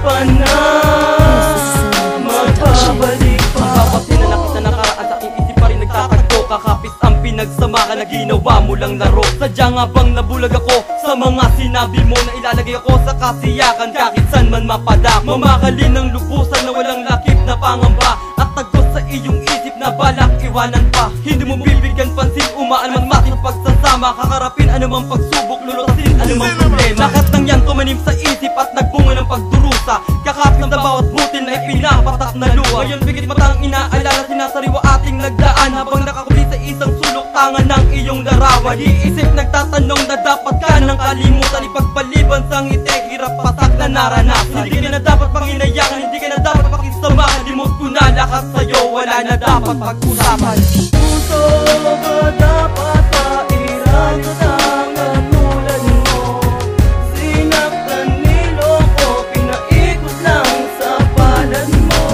usapan na magbabalik pa. Ang bawat sinanakit na nakaraan sa aking isip pa rin nagtatagpo. Kakapis ang pinagsamahan na ginawa mo lang laro. Sadya nga bang nabulag ako sa mga sinabi mo na ilalagay ako sa kasiyakan kahit saan man mapadako. Mamahalin ng lubusan na walang lakip na pangamba at tagos sa iyong isip na balak iwanan pa. Hindi mo bibigyan pansin, umaalman mating pagsasama. Kakarapin anumang pagsubok, lulutasin anumang problema. Lahat ng yan tumanim sa isip at nagbunga ng pagdurusa. Kakapit na bawat butil na ipinapatak na luha. Ngayon bigit matang inaalala, sinasariwa ating nagdaan habang nakakuli sa isang sulok tangan ng iyong larawan. Iisip nagtatanong na dapat ka nang kalimutan. Ipagpaliban sa ngiti, hirap patak na naranasan. Hindi ka na dapat panginayakan, hindi ka na dapat pakisamahan. Limot ko na lahat sa'yo, wala na dapat pag-usapan. Puso ba dapat pairado ng katulad mo? Sinaktan, niloko, pinaikot lang sa palad mo.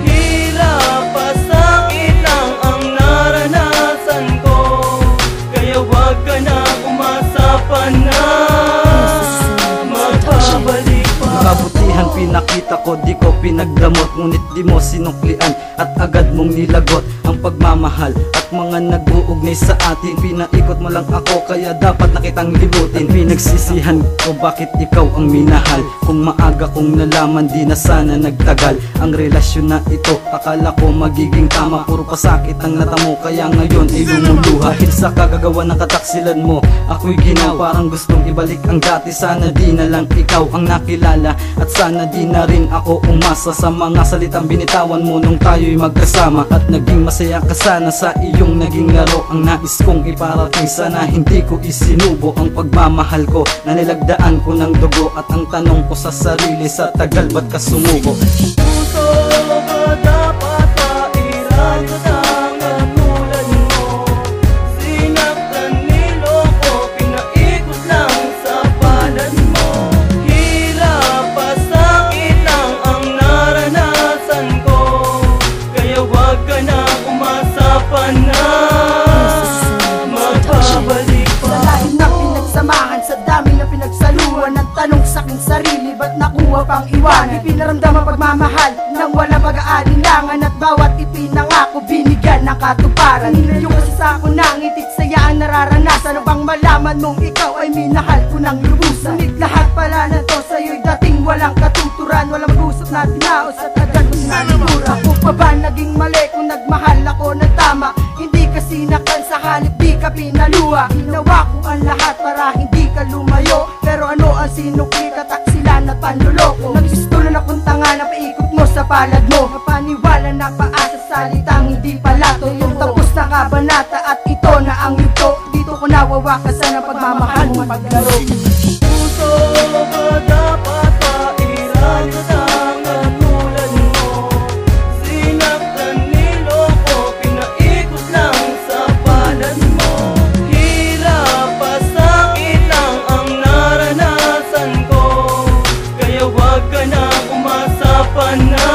Hirap pa sakit lang ang naranasan ko, kaya wag ka na umasa pa na magbabalik pa. Kabutihan pinakita ko, di ko pinagdamot, ngunit di mo sinuklian at agad mong nilagot ang pagmamahal at mga nag-uugnay sa atin. Pinaikot mo lang ako, kaya dapat na kitang libutin. Pinagsisihan ko bakit ikaw ang minahal. Kung maaga kong nalaman, di na sana nagtagal ang relasyon na ito. Akala ko magiging tama, puro pasakit ang natamo, kaya ngayon ay lumuluha. Dahil sa kagagawa ng kataksilan mo, ako'y ginawa parang gustong ibalik ang dati. Sana di na lang ikaw ang nakilala at sana di na rin ako umasa sa mga salitang binitawan mo nung tayo'y magkasama. At naging masaya ka sana sa iyong naging laro. Ang nais kong iparating, sana hindi ko isinubo ang pagmamahal ko na nilagdaan ko ng dugo. At ang tanong ko sa sarili, sa tagal ba't ka sumuko? Puso ba dapat pairado ng katulad mo? Sinaktan, niloko, pinaikot lang sa palad mo. Hirap pa sakit lang ang naranasan ko, kaya wag ka na umasa pa na magbabalik pa. Sa lahi na pinagsamahan, sa dami na pinagsaluhan, ang tanong sa aking sarili, ba't nakuha pang iwanan? Ipinaramdam ang pagmamahal nang walang pag-aalinlangan, at bawat ipinangako binigyan ng katuparan. Yung kasi sa ako nang itik saya ang nararanasan, upang malaman mong ikaw ay minahal ko ng lubusan. Ngunit lahat pala na to sa'yo'y dating walang katuturan, walang mag-usap na dinaos at agad mo sinalibura. Ako pa ba naging mali kung nagmahal ako ng tama? Hindi ka sinaktan, sa halip di ka pinaluha. Ginawa ko ang lahat para hindi ka lumayo, pero ano ang sinukli, kataksilan at panluloko? Nagsustulan akong tanga na paikot mo sa palad mo, kapaniwala na paasa salitang hindi pala totoo. Tapos na kabanata at ito na ang yugto, dito ko nawawakasan ang pagmamahal mong paglaro. Puso ba dapat pairado ng katulad mo? Sinaktan, niloko, pinaikot lang sa palad mo. Hirap pa sakit lang ang naranasan ko, kaya wag ka na umasa pa na